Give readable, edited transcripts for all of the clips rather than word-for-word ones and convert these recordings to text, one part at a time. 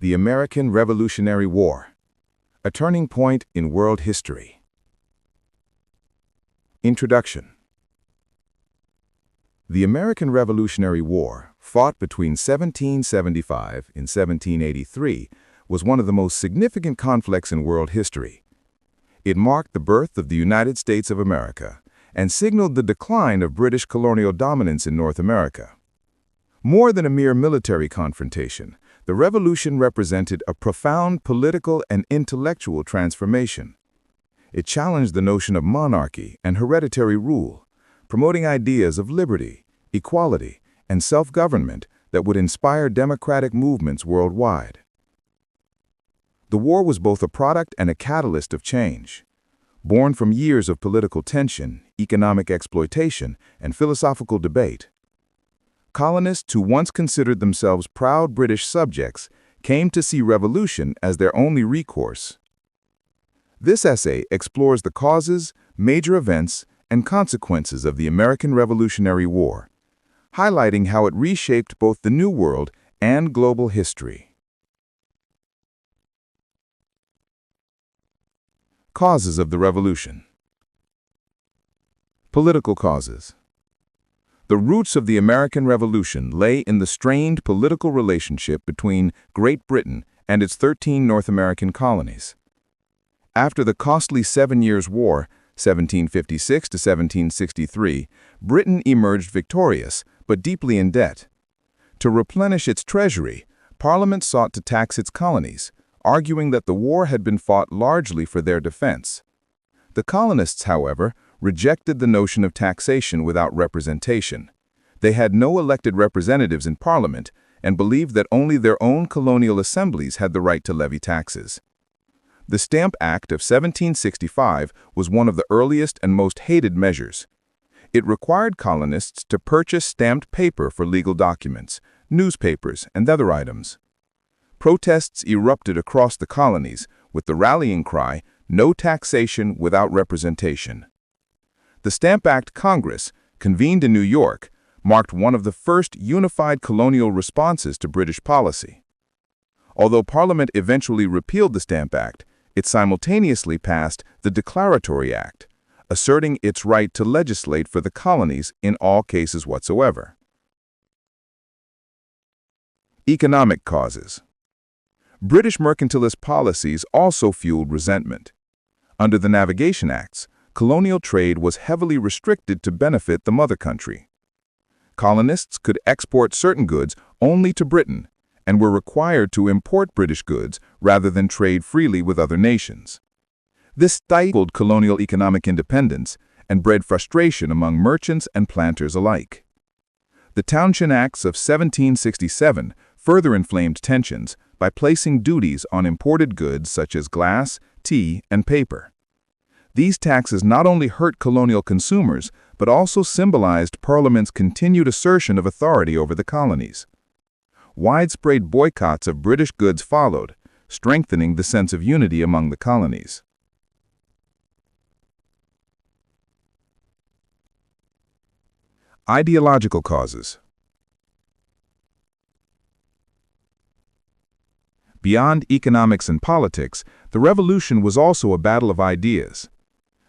The American Revolutionary War, a turning point in world history. Introduction. The American Revolutionary War, fought between 1775 and 1783, was one of the most significant conflicts in world history. It marked the birth of the United States of America and signaled the decline of British colonial dominance in North America. More than a mere military confrontation, the revolution represented a profound political and intellectual transformation. It challenged the notion of monarchy and hereditary rule, promoting ideas of liberty, equality, and self-government that would inspire democratic movements worldwide. The war was both a product and a catalyst of change. Born from years of political tension, economic exploitation, and philosophical debate, colonists who once considered themselves proud British subjects came to see revolution as their only recourse. This essay explores the causes, major events, and consequences of the American Revolutionary War, highlighting how it reshaped both the New World and global history. Causes of the Revolution. Political causes. The roots of the American Revolution lay in the strained political relationship between Great Britain and its 13 North American colonies. After the costly 7 Years' War, 1756 to 1763, Britain emerged victorious, but deeply in debt. To replenish its treasury, Parliament sought to tax its colonies, arguing that the war had been fought largely for their defense. The colonists, however, rejected the notion of taxation without representation. They had no elected representatives in Parliament and believed that only their own colonial assemblies had the right to levy taxes. The Stamp Act of 1765 was one of the earliest and most hated measures. It required colonists to purchase stamped paper for legal documents, newspapers, and other items. Protests erupted across the colonies with the rallying cry, "No taxation without representation." The Stamp Act Congress, convened in New York, marked one of the first unified colonial responses to British policy. Although Parliament eventually repealed the Stamp Act, it simultaneously passed the Declaratory Act, asserting its right to legislate for the colonies in all cases whatsoever. Economic causes. British mercantilist policies also fueled resentment. Under the Navigation Acts, colonial trade was heavily restricted to benefit the mother country. Colonists could export certain goods only to Britain and were required to import British goods rather than trade freely with other nations. This stifled colonial economic independence and bred frustration among merchants and planters alike. The Townshend Acts of 1767 further inflamed tensions by placing duties on imported goods such as glass, tea, and paper. These taxes not only hurt colonial consumers, but also symbolized Parliament's continued assertion of authority over the colonies. Widespread boycotts of British goods followed, strengthening the sense of unity among the colonies. Ideological causes. Beyond economics and politics, the revolution was also a battle of ideas.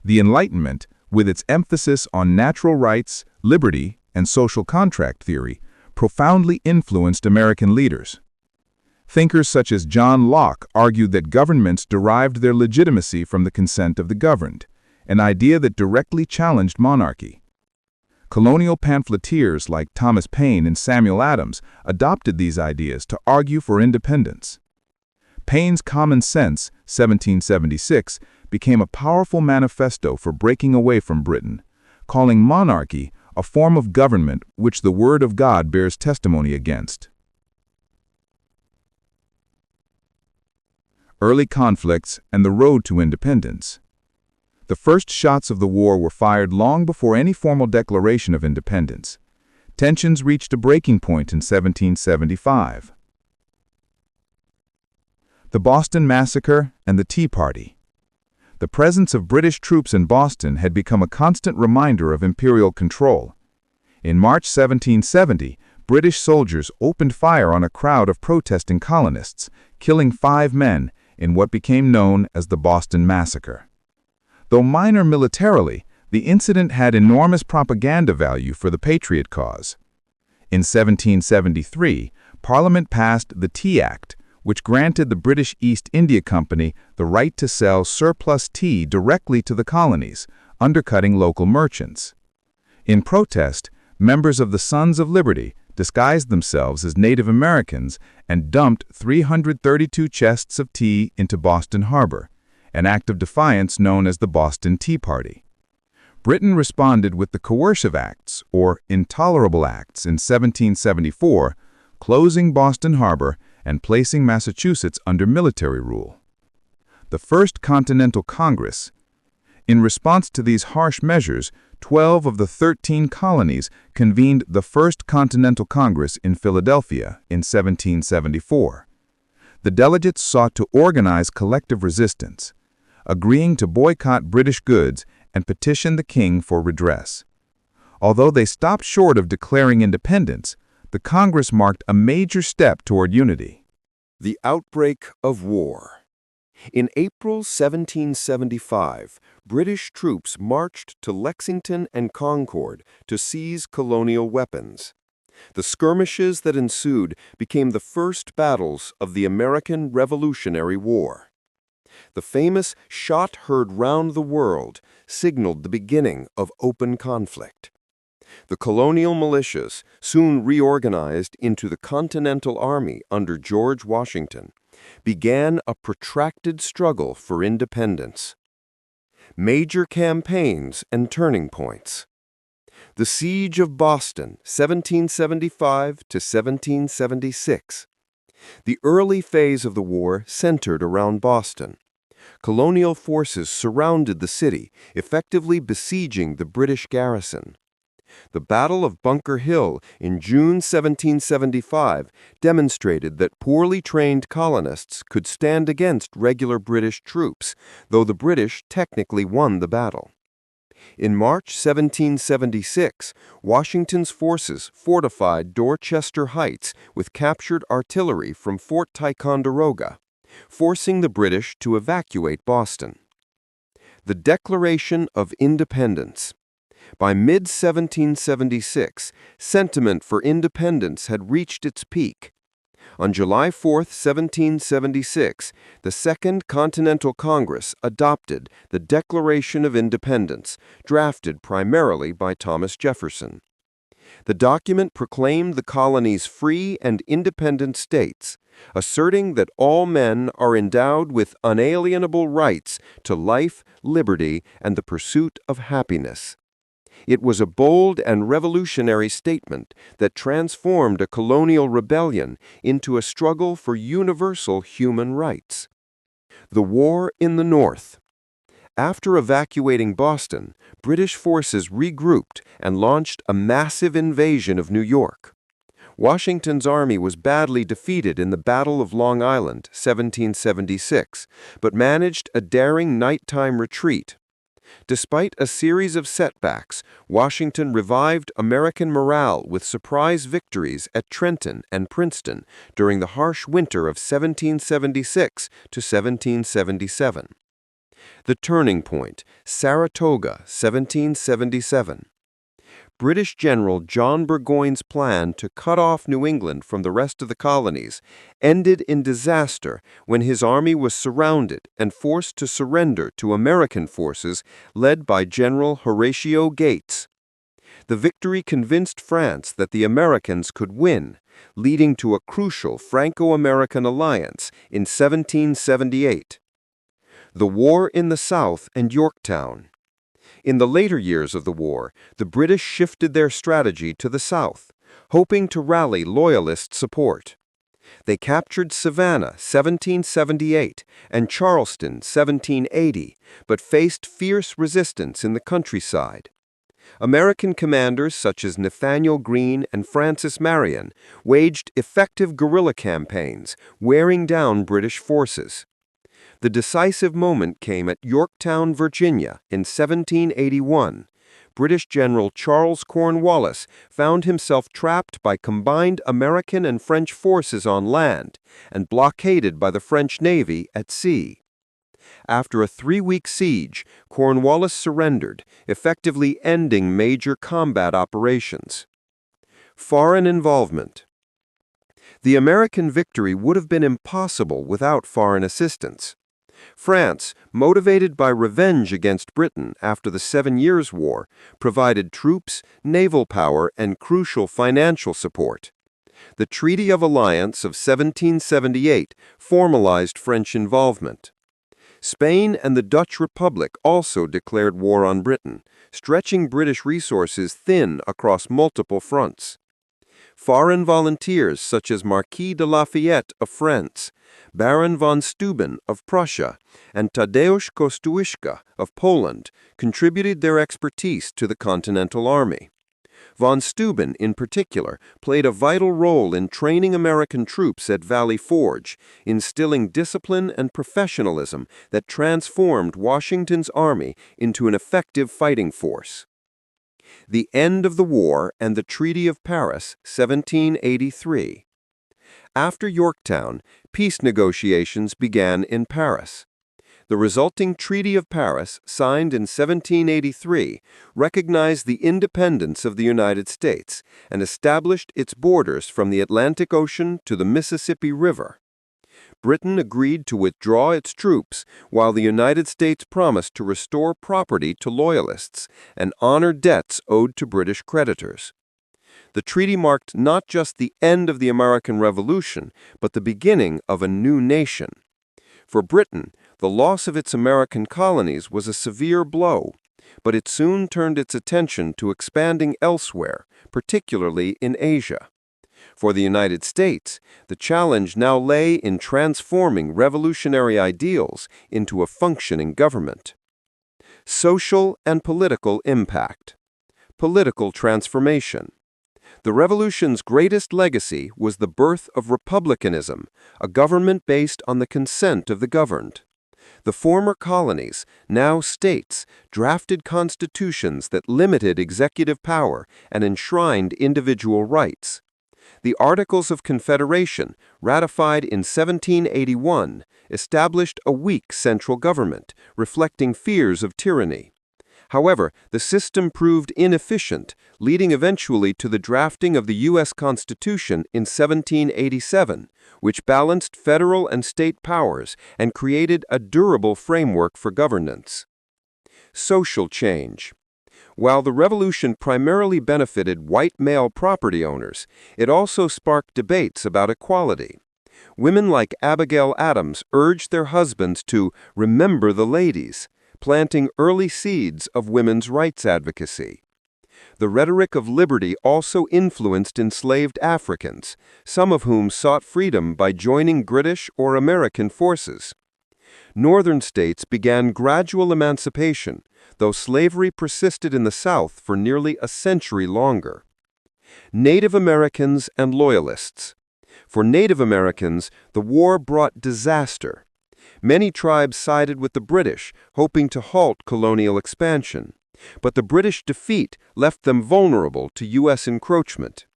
The Enlightenment, with its emphasis on natural rights, liberty, and social contract theory, profoundly influenced American leaders. Thinkers such as John Locke argued that governments derived their legitimacy from the consent of the governed, an idea that directly challenged monarchy. Colonial pamphleteers like Thomas Paine and Samuel Adams adopted these ideas to argue for independence. Paine's Common Sense, 1776, became a powerful manifesto for breaking away from Britain, calling monarchy a form of government which the Word of God bears testimony against. Early conflicts and the road to independence. The first shots of the war were fired long before any formal declaration of independence. Tensions reached a breaking point in 1775. The Boston Massacre and the Tea Party. The presence of British troops in Boston had become a constant reminder of imperial control. In March 1770, British soldiers opened fire on a crowd of protesting colonists, killing 5 men in what became known as the Boston Massacre. Though minor militarily, the incident had enormous propaganda value for the Patriot cause. In 1773, Parliament passed the Tea Act, which granted the British East India Company the right to sell surplus tea directly to the colonies, undercutting local merchants. In protest, members of the Sons of Liberty disguised themselves as Native Americans and dumped 332 chests of tea into Boston Harbor, an act of defiance known as the Boston Tea Party. Britain responded with the Coercive Acts, or Intolerable Acts, in 1774, closing Boston Harbor and placing Massachusetts under military rule. The First Continental Congress. In response to these harsh measures, 12 of the 13 colonies convened the First Continental Congress in Philadelphia in 1774. The delegates sought to organize collective resistance, agreeing to boycott British goods and petition the king for redress. Although they stopped short of declaring independence, the Congress marked a major step toward unity. The outbreak of war. In April 1775, British troops marched to Lexington and Concord to seize colonial weapons. The skirmishes that ensued became the first battles of the American Revolutionary War. The famous "shot heard round the world" signaled the beginning of open conflict. The colonial militias, soon reorganized into the Continental Army under George Washington, began a protracted struggle for independence. Major campaigns and turning points. The Siege of Boston, 1775 to 1776. The early phase of the war centered around Boston. Colonial forces surrounded the city, effectively besieging the British garrison. The Battle of Bunker Hill in June 1775 demonstrated that poorly trained colonists could stand against regular British troops, though the British technically won the battle. In March 1776, Washington's forces fortified Dorchester Heights with captured artillery from Fort Ticonderoga, forcing the British to evacuate Boston. The Declaration of Independence. By mid-1776, sentiment for independence had reached its peak. On July 4, 1776, the Second Continental Congress adopted the Declaration of Independence, drafted primarily by Thomas Jefferson. The document proclaimed the colonies free and independent states, asserting that all men are endowed with unalienable rights to life, liberty, and the pursuit of happiness. It was a bold and revolutionary statement that transformed a colonial rebellion into a struggle for universal human rights. The War in the North. After evacuating Boston, British forces regrouped and launched a massive invasion of New York. Washington's army was badly defeated in the Battle of Long Island, 1776, but managed a daring nighttime retreat. Despite a series of setbacks, Washington revived American morale with surprise victories at Trenton and Princeton during the harsh winter of 1776 to 1777. The Turning Point, Saratoga, 1777. British General John Burgoyne's plan to cut off New England from the rest of the colonies ended in disaster when his army was surrounded and forced to surrender to American forces led by General Horatio Gates. The victory convinced France that the Americans could win, leading to a crucial Franco-American alliance in 1778. The War in the South and Yorktown. In the later years of the war, the British shifted their strategy to the south, hoping to rally Loyalist support. They captured Savannah, 1778, and Charleston, 1780, but faced fierce resistance in the countryside. American commanders such as Nathaniel Greene and Francis Marion waged effective guerrilla campaigns, wearing down British forces. The decisive moment came at Yorktown, Virginia, in 1781. British General Charles Cornwallis found himself trapped by combined American and French forces on land and blockaded by the French Navy at sea. After a 3-week siege, Cornwallis surrendered, effectively ending major combat operations. Foreign involvement. The American victory would have been impossible without foreign assistance. France, motivated by revenge against Britain after the 7 Years' War, provided troops, naval power, and crucial financial support. The Treaty of Alliance of 1778 formalized French involvement. Spain and the Dutch Republic also declared war on Britain, stretching British resources thin across multiple fronts. Foreign volunteers such as Marquis de Lafayette of France, Baron von Steuben of Prussia, and Tadeusz Kościuszko of Poland contributed their expertise to the Continental Army. Von Steuben, in particular, played a vital role in training American troops at Valley Forge, instilling discipline and professionalism that transformed Washington's army into an effective fighting force. The end of the war and the Treaty of Paris, 1783. After Yorktown, peace negotiations began in Paris. The resulting Treaty of Paris, signed in 1783, recognized the independence of the United States and established its borders from the Atlantic Ocean to the Mississippi River. Britain agreed to withdraw its troops, while the United States promised to restore property to Loyalists and honor debts owed to British creditors. The treaty marked not just the end of the American Revolution, but the beginning of a new nation. For Britain, the loss of its American colonies was a severe blow, but it soon turned its attention to expanding elsewhere, particularly in Asia. For the United States, the challenge now lay in transforming revolutionary ideals into a functioning government. Social and political impact. Political transformation. The Revolution's greatest legacy was the birth of republicanism, a government based on the consent of the governed. The former colonies, now states, drafted constitutions that limited executive power and enshrined individual rights. The Articles of Confederation, ratified in 1781, established a weak central government, reflecting fears of tyranny. However, the system proved inefficient, leading eventually to the drafting of the U.S. Constitution in 1787, which balanced federal and state powers and created a durable framework for governance. Social change. While the Revolution primarily benefited white male property owners, it also sparked debates about equality. Women like Abigail Adams urged their husbands to remember the ladies, planting early seeds of women's rights advocacy. The rhetoric of liberty also influenced enslaved Africans, some of whom sought freedom by joining British or American forces. Northern states began gradual emancipation, though slavery persisted in the South for nearly a century longer. Native Americans and Loyalists. For Native Americans, the war brought disaster. Many tribes sided with the British, hoping to halt colonial expansion. But the British defeat left them vulnerable to U.S. encroachment.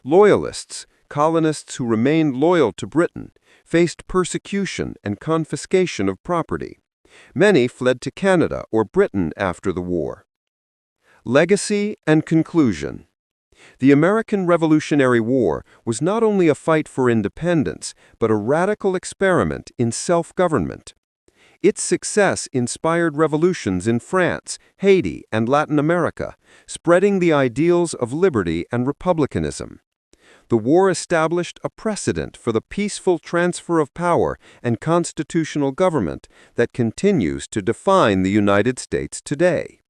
Loyalists, colonists who remained loyal to Britain, faced persecution and confiscation of property. Many fled to Canada or Britain after the war. Legacy and conclusion. The American Revolutionary War was not only a fight for independence, but a radical experiment in self-government. Its success inspired revolutions in France, Haiti, and Latin America, spreading the ideals of liberty and republicanism. The war established a precedent for the peaceful transfer of power and constitutional government that continues to define the United States today.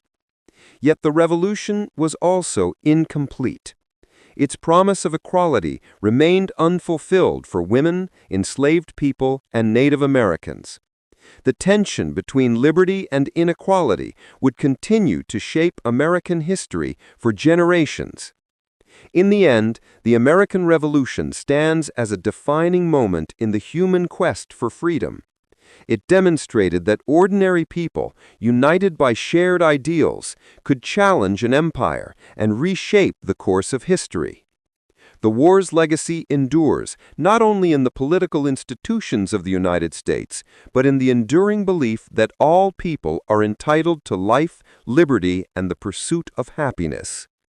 Yet the revolution was also incomplete. Its promise of equality remained unfulfilled for women, enslaved people, and Native Americans. The tension between liberty and inequality would continue to shape American history for generations. In the end, the American Revolution stands as a defining moment in the human quest for freedom. It demonstrated that ordinary people, united by shared ideals, could challenge an empire and reshape the course of history. The war's legacy endures not only in the political institutions of the United States, but in the enduring belief that all people are entitled to life, liberty, and the pursuit of happiness.